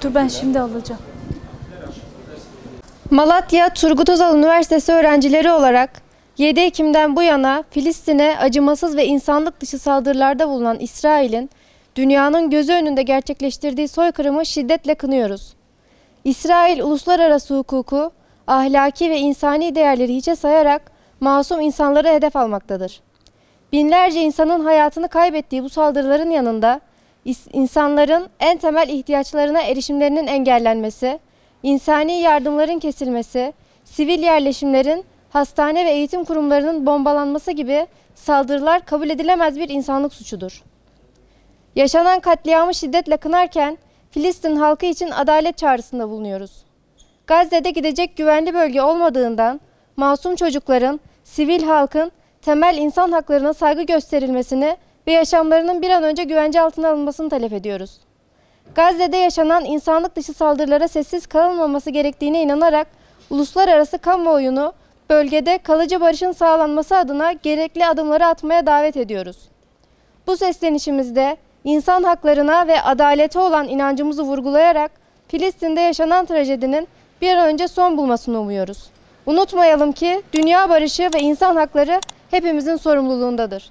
Dur ben şimdi alacağım. Malatya Turgut Özal Üniversitesi öğrencileri olarak 7 Ekim'den bu yana Filistin'e acımasız ve insanlık dışı saldırılarda bulunan İsrail'in dünyanın gözü önünde gerçekleştirdiği soykırımı şiddetle kınıyoruz. İsrail uluslararası hukuku, ahlaki ve insani değerleri hiçe sayarak masum insanları hedef almaktadır. Binlerce insanın hayatını kaybettiği bu saldırıların yanında insanların en temel ihtiyaçlarına erişimlerinin engellenmesi, insani yardımların kesilmesi, sivil yerleşimlerin, hastane ve eğitim kurumlarının bombalanması gibi saldırılar kabul edilemez bir insanlık suçudur. Yaşanan katliamı şiddetle kınarken Filistin halkı için adalet çağrısında bulunuyoruz. Gazze'de gidecek güvenli bölge olmadığından masum çocukların, sivil halkın temel insan haklarına saygı gösterilmesini ve yaşamlarının bir an önce güvence altına alınmasını talep ediyoruz. Gazze'de yaşanan insanlık dışı saldırılara sessiz kalınmaması gerektiğine inanarak uluslararası kamuoyunu bölgede kalıcı barışın sağlanması adına gerekli adımları atmaya davet ediyoruz. Bu seslenişimizde insan haklarına ve adalete olan inancımızı vurgulayarak Filistin'de yaşanan trajedinin bir an önce son bulmasını umuyoruz. Unutmayalım ki dünya barışı ve insan hakları hepimizin sorumluluğundadır.